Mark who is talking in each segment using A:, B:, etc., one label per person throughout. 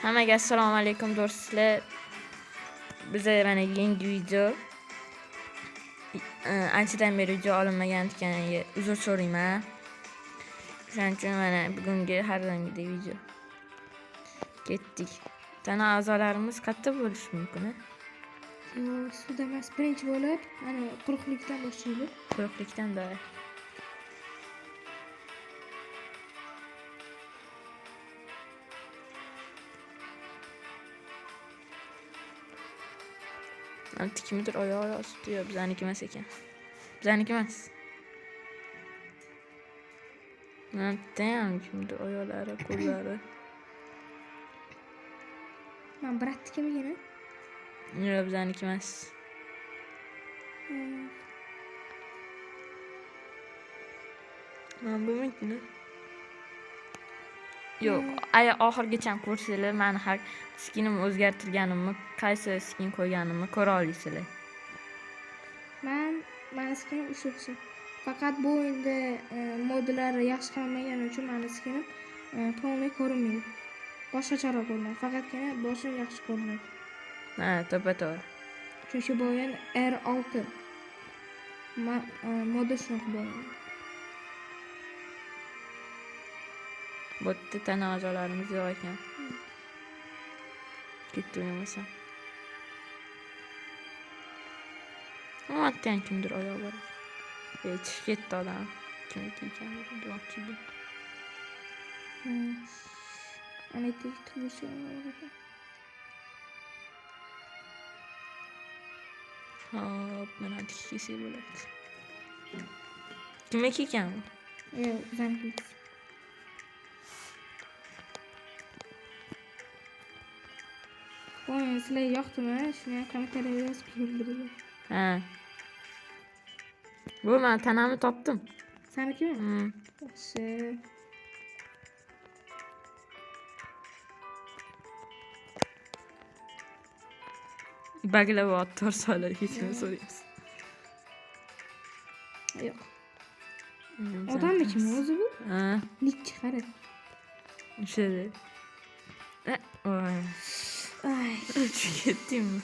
A: Hammaga assalomu alaykum do'stlar. Biza mana yangi video. Anchadan beri video olinmagan ekaniga uzr so'rayman. Shuning uchun mana bugungi har doimgidek video. Ketdik. Tana a'zolarimiz qayerda bo'lishi mumkin?
B: Suvda emas, birinchi bo'lib, mana quruqlikdan boshlaydi.
A: Quruqlikdan da. Anti kimdir oyog'i ostida, yo'q, bizaniki emas ekan. Bizaniki emas. Ham kimdir oyoqlari, qo'llari.
B: Men bratnikimigina.
A: Yo'q, bizaniki emas. Men bilmayman. Yo'q, oxirgacha ko'rsanglar, meni har skinimni o'zgartirganimni, qaysi skin qo'yganimni ko'ra olasizlar.
B: Men skinim o'sha. Faqat bu endi modlari yaxshi qilmagani uchun men skinim to'g'ri ko'rinmaydi. Boshqacharoq ko'rinadi. Faqatgina boshim yaxshi ko'rinadi.
A: Ha, to'g'ri.
B: Chunki bu o'yin R6. Moda shunaqa bo'ladi.
A: Bu yerda tana a'zolarimiz yo'q ekan. Ketdi o'ynamasam. Hattan kimdir oyoq bor. Chiqib ketdi odam. Kimniki ekanini bilmoqchi edim.
B: Ana turmushi
A: hop, mana tikisi bo'ladi. Kimniki ekan?
B: Yo'q, bizaniki. Sizlar yoqdimi? Shuni kommentariyada yozib qoldiring.
A: Ha. Bu men tanamni topdim.
B: Senikimi? Yaxshi.
A: Baglava ottor solar hechini so'raymiz.
B: Yo'q. Odamniki o'zi bu?
A: Ha.
B: Nik qara.
A: O'shada. Voy.
B: Ay,
A: ketdimmi?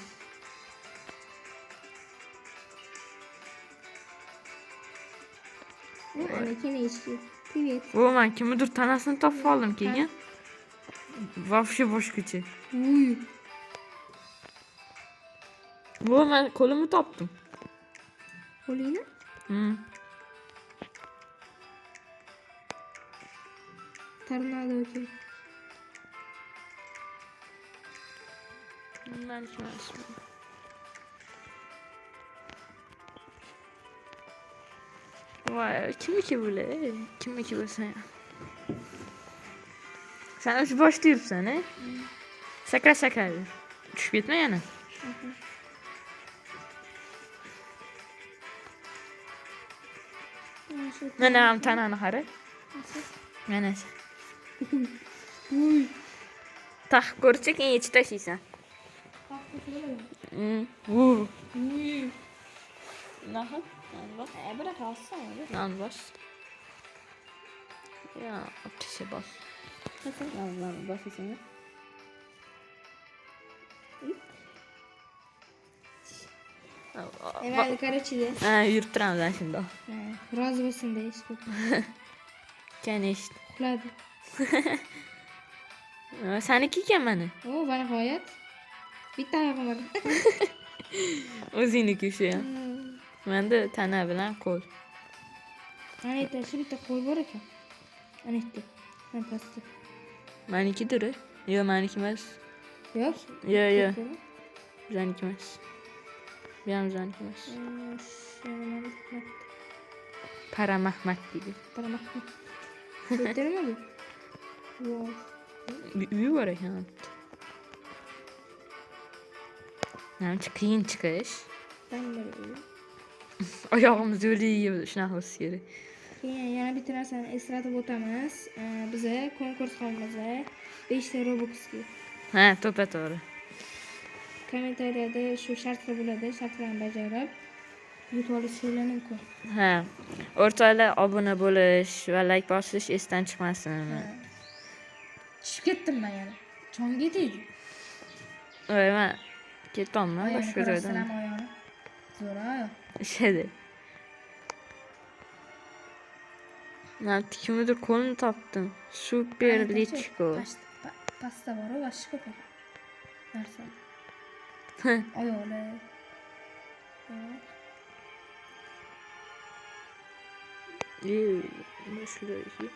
B: Конечно. Привет.
A: Men kimdir tanasini topib oldim keyin. Вообще boshqacha.
B: Uy.
A: Men qo'limni topdim.
B: Qo'lingni? Tornado kel.
A: Ben kimsin? Vay, kimniki böyle? Kimniki bu sen? Sen uç boş değilsin, he? Sakra. Düşüp gitme yani. Mana tanani qara. Mana.
B: Uy.
A: Taqib ko'rchi, keyin yechib tashlaysan.
B: Uy.
A: Naha? Bak.
B: Bırak alsana.
A: Lan bas. Ya, optisi bas. Lan bas isini.
B: Evet, karıçıdı.
A: Ha, yürüp turam ben şimdi.
B: Razı olsun da işte.
A: Kendi işte.
B: Kuladı.
A: Seniki ekan mani.
B: O bana hayat. Bitta ayog'im bor.
A: O'zingniki shu ham. Menda tana bilan qo'l.
B: Ana yerda shu bitta qo'l bor ekan. Ana yerda. Mana pastda.
A: Manikidir? Yo'q, maniki emas.
B: Yo'q.
A: Yo'q. Bizaniki emas. Bu ham bizaniki emas. Para Mahmat deydi.
B: Para Mahmat. Bittami bu? Yo'q.
A: Uyi bor ekan. Namchi qiyin chiqish. Oyog'imiz yo'liga shunaqa bo'lsa kerak.
B: Keyin yana bitta narsani eslatib o'tamiz. Biza konkurs qilamiz. 5 ta Robuxga.
A: Ha, to'g'ri.
B: Kommentariyada shu shartlar bo'ladi. Shartlarni bajarib yutib olishingiz mumkin.
A: Ha. O'rtoqlar, obuna bo'lish va like bosish esdan chiqmasin.
B: Tushib ketdim men yana. Jonga tegdi.
A: Voy, men ketyapman
B: Oyog'ini
A: boshqa
B: ko'rasizlar
A: joydan.
B: oyog'ini. Zo'r oyoq.
A: Ishadi. Men kimnidir qo'lini topdim. Super lichko.
B: Pasta bor-ku, boshqa ko'p. Narsa. Oyoqlar.
A: Boshlaydi.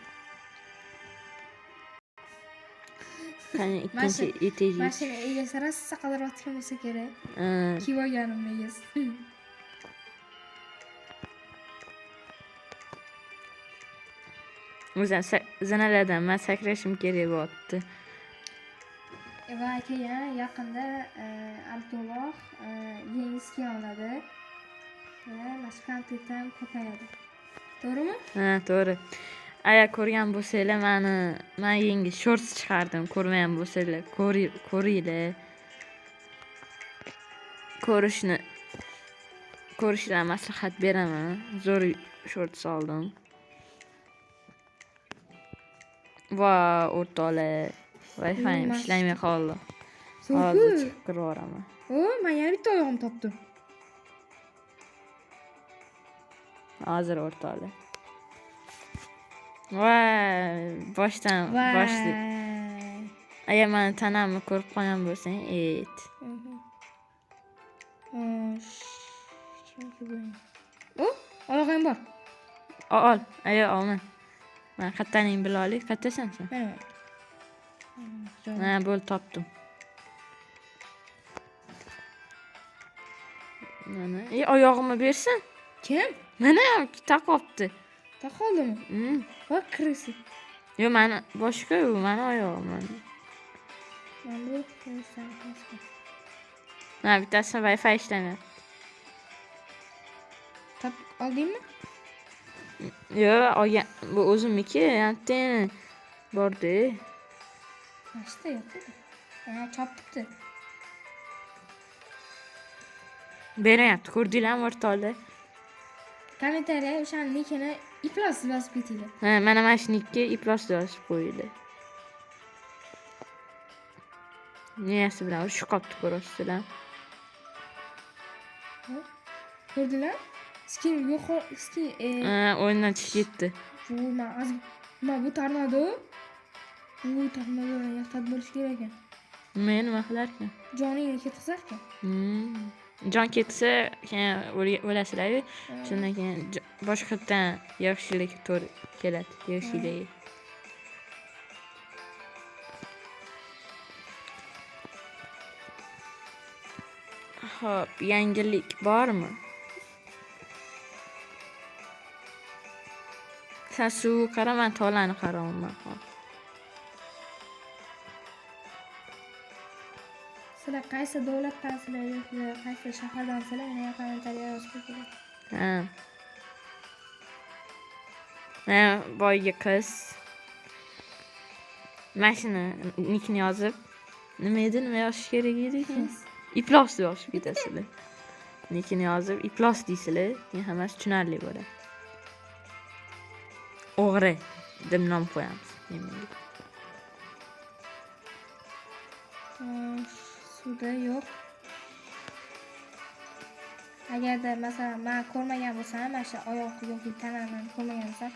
A: Qani ikkinchi eteği.
B: Mashina egasi rosa qidirayotgan bo'lsa kerak.
A: Ha.
B: Kiyib olganim egasi.
A: O'zim zinalardan men sakrashim kerak bo'pti.
B: Va keyin yaqinda Abdulloh yangi skin oladi. Va mashqantit ham ko'payadi. To'g'rimi?
A: Ha, to'g'ri. Agar ko'rgan bo'lsanglar, men yangi shorts chiqardim. Ko'rmagan bo'lsanglar, ko'ringlar. Ko'rishlar maslahat beraman. Zo'r shorts oldim. Va o'rtoqlar, Wi-Fi'm ishlamay qoldi. Hozir chiqib kiraman.
B: Men yana bitta oyog'im topdim.
A: Hozir o'rtoqlar. Voy, boshdan. Agar meni tanamni ko'rib qolgan bo'lsang, ayt.
B: Oyog'im bor.
A: Ol, olman. Men qattaning bila olay, qattasan sen. Ha, bo'l topdim. Mana, oyog'imni bersin.
B: Kim?
A: Mana ham taqopti.
B: Taqoldimi? Va kirisi.
A: Yo, meni boshqa-ku, meni oyog'im.
B: Men bu kirisidan.
A: Ha, bittasi Wi-Fi ishlamayapti.
B: Oldingmi?
A: Yo, bu o'zimniki, antena bor-da.
B: Nashta yo'q-ku. Chopibdi.
A: Beryapti, ko'rdinglarmi o'rtoqlar?
B: Kommentariya o'shaning nikini iplos yozib ketinglar.
A: Ha, mana shunikka iplos yozib qo'yinglar. Niyasi bilan urushib qolibdi, ko'rasizlar.
B: Ko'rdinglar? Skin yo'q, skin.
A: O'yindan chiqib ketdi.
B: Bu tornado. Bu tornado yaxtat bo'lish kerak ekan.
A: Nima qilarkan?
B: Joningni ketqizarkan.
A: Jon ketsa, keyin o'lasizlar. Shundan keyin boshqatdan yaxshilik to'g'ri keladi, yaxshilik. Xo'p, yangilik bormi? Sen suv qara, men tolani qaraman.
B: Sizlar qaysi davlatdansizlar yoki qaysi shahardansizlar, meni kommentariya yozib qo'ying.
A: Ha. Boyga qiz. Mashina nikni yozib, nima yozish kerak edi? Iplos yozib ketasizlar. Nikni yozib, iplos deysizlar, keyin hammasi tushunarli bo'ladi. O'g'ri deb nom qo'yamiz.
B: Suvda yo'q. Agarda masalan men ko'rmagan bo'lsam, mana shu oyoq yoki tanani ko'rmagan bo'lsam,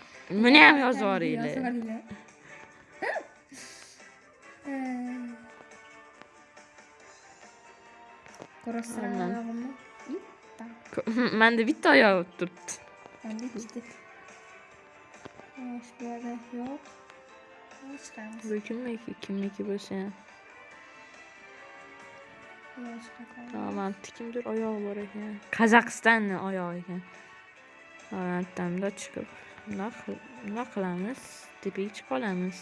A: buni ham yozib yuboringlar.
B: Ko'rasizlar oyog'imni?
A: Menda bitta oyoq turibdi.
B: Menda ikkita. Shu yerda yo'q. Chiqamiz.
A: Bu kimniki bo'lsa ham. Men kimdir oyog'i bor ekan. Qozog'istonning oyog'i ekan. Tamda chiqib, nima qilamiz? Tepaga chiqib qolamiz.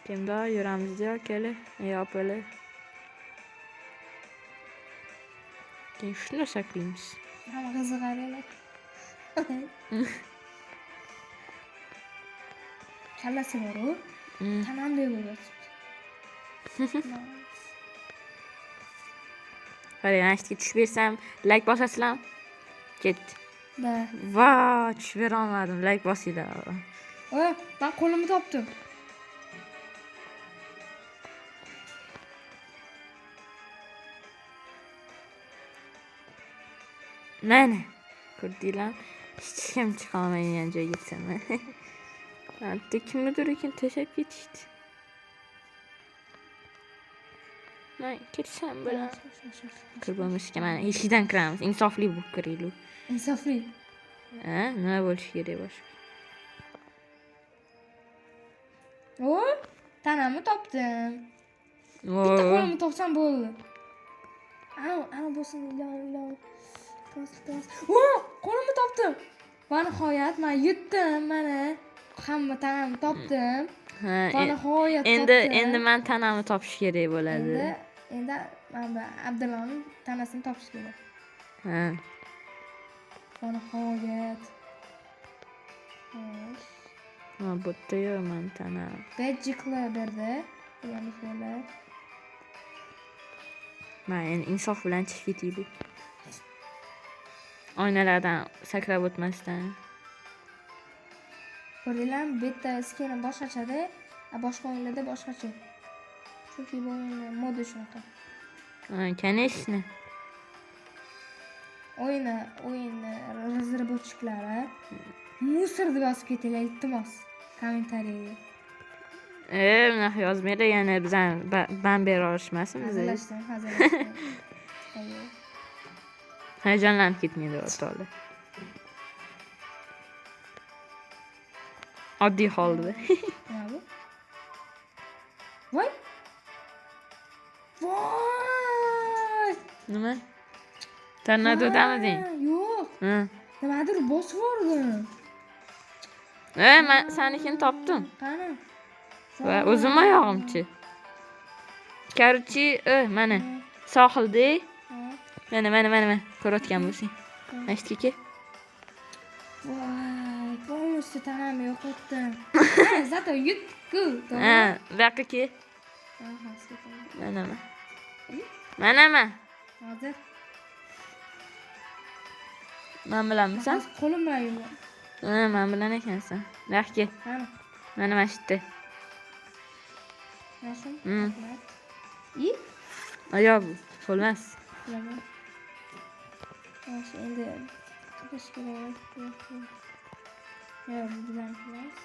A: Kimda yuramiz-da akalar, opalar. Keyin shuni saklaymiz.
B: Hamma qiziqarlar. Kallasi bor-ku. Tamamday bo'ladi.
A: Qarang, mana shuga tushib bersam, like bosasizlarmi? Ketdi.
B: Da.
A: Va, tushib bera olmadim. Like bosinglar.
B: Men qo'limni topdim.
A: Mana. Ko'rdinglar? Hech kim chiqolmaydigan joyga ketaman. Hatta kimnidir ekan tashlab ketishdi. Men kirsam bilan kirib mana eshikdan kiramiz. Insofli bo'lib kiraylik.
B: Insofli.
A: Ha, nima bo'lishi kerak boshqa?
B: O, tanamni topdim.
A: Voy.
B: Bitta qo'limni topsam bo'ldi. Ana bo'lsin, ilon. Tos. O, qo'limni topdim. Va nihoyat men yutdim, mana. Hamma tanamni topdim.
A: Ha,
B: Va nihoyat topdim.
A: endi men tanamni topish kerak bo'ladi.
B: Endi mana Abdullohning tanasini topish kerak.
A: Ha.
B: Va nihoyat. Xo'sh.
A: Ha, bu yerda men tanam.
B: Bejiklar berdi. Yana şeyler.
A: Men endi insof bilan chiqib ketaylik. Oynalardan sakrab o'tmasdan.
B: Ko'ringlar, bitta skeni boshqachada, boshqa o'yinlarda boshqacha. Chunki bu o'yin modi shunaqa.
A: Ha, конечно.
B: O'yin razработчиклari musor deb yozib ketinglar, iltimos. Kommentariyaga.
A: Bunaqa yozmaydi, yana bizdan ban bera olishmasin bizga.
B: Hazırlaştım.
A: Hayajonlanib ketmaydi o'rtoqlar. Oddiy holda.
B: Nima bu? Voy! Voy!
A: Nima? Tornadodamiding?
B: Yo'q.
A: Ha.
B: Nimadir bosib yubordim.
A: Men senikini topdim.
B: Qani?
A: Va o'zim oyog'imchi. Короче, mana sohilda. Mana ko'rayotgan bo'lsang. Eshitdingki ke?
B: Voy, полностью tanamni yo'qotdim. Zato yutku.
A: Ha, bu yoqqa ke.
B: Aha,
A: Mana.
B: hozir.
A: Men bilanmisan?
B: Qo'lim bilan yuraman.
A: Ha, men bilan ekansan. Bu yoqqa ke.
B: Qani?
A: Mana mana shu yerda.
B: Nasıl?
A: Hmm.
B: İyi.
A: Yo'q, bo'lmas.
B: Bilaman. Yaxshi, endi tugash kerak. Yo'q, bu bilan emas.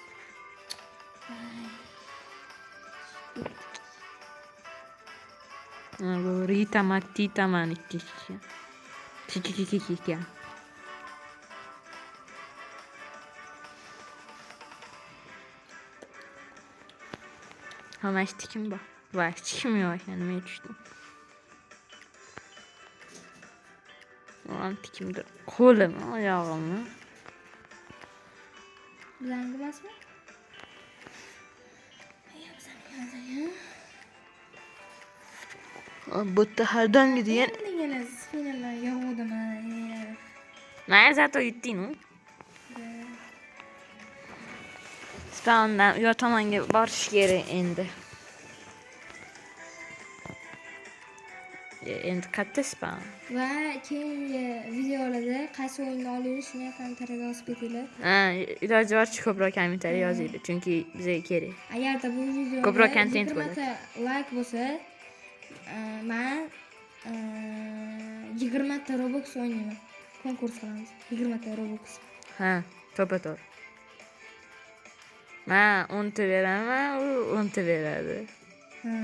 A: Bu Rita maniki. Kiki. Hamma tikim bor. Va tikim yo'q ekan, nima tushdim. O'g'lim tikimdi. Qo'lim, oyog'imni.
B: Bilan emasmi?
A: Bu yerda har doimgi degan.
B: Yana skenerlar yog'dim mana.
A: Men zato yutding-ku. Spawndan yo tomonga borish kerak endi. Endi katta spawn.
B: Va keyingi videolarda qaysi o'yinni olaylik shuni kommentariyaga yozib ketinglar.
A: Ha, iloji boricha ko'proq kommentariy yozinglar, chunki bizga kerak.
B: Agarda bu videoga
A: Ko'proq content bo'ladi.
B: 20 ta like bo'lsa, men 20 ta Robux o'ynayman. Konkurs qilamiz. 20 ta Robux.
A: Ha, to'g'ri. Men 10 ta beraman, u 10 ta beradi.
B: Ha.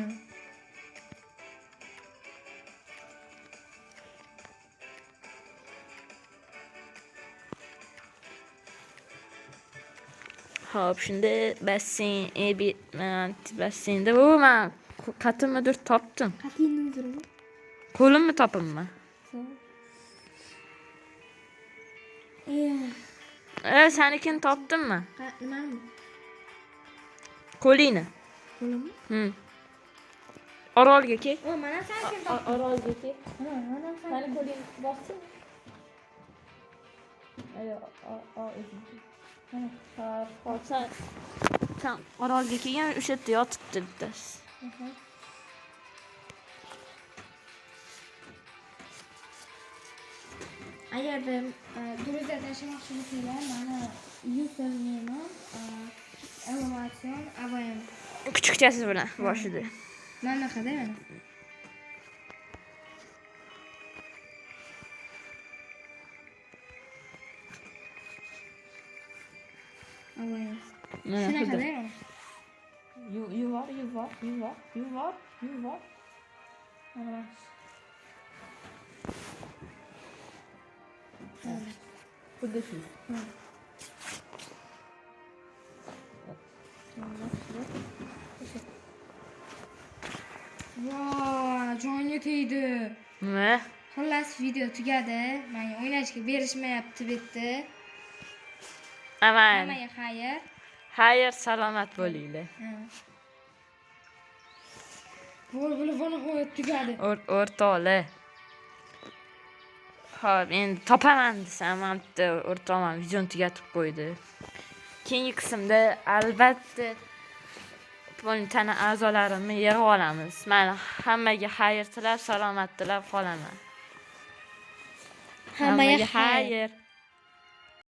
A: Hop, shunda basseynda men qatimdir topdim.
B: Qatingni uzrimi?
A: Qo'limni topimman. Senikini topdimmi?
B: Nimani?
A: Qo'lingni.
B: Qo'limni?
A: Orolga ke.
B: O, mana senikini topdim.
A: Orolga ke.
B: Mana
A: Seni qo'ling bossin. Ayo, sen orolga kelgan o'sha yerda yotibdi bittasi.
B: Agarda Gruziyada yashamoqchi bo'lsanglar, mana username Elevation AVM.
A: Kuchukchasi bilan boshida.
B: Mana qada mana. Shunaqa da.
A: Yuvor.
B: Mana.
A: Xuddi shu.
B: Voy, jonga tegdi.
A: Nima?
B: Xullas video tugadi. Menga o'ynashga berishmayapti bu yerda.
A: Aman.
B: Hammaga xayr.
A: Xayr, salomat bo'linglar.
B: Voy, tugadi.
A: O'rtoqlar. Xo'p, endi topaman desam, bitta o'rtog'im videoni tugatib qo'ydi. Keyingi qismda albatta tana a'zolarimni yig'ib olamiz. Mana hammaga xayr tilab, salomat tilab qolaman.
B: Hammaga xayr.
A: xayr.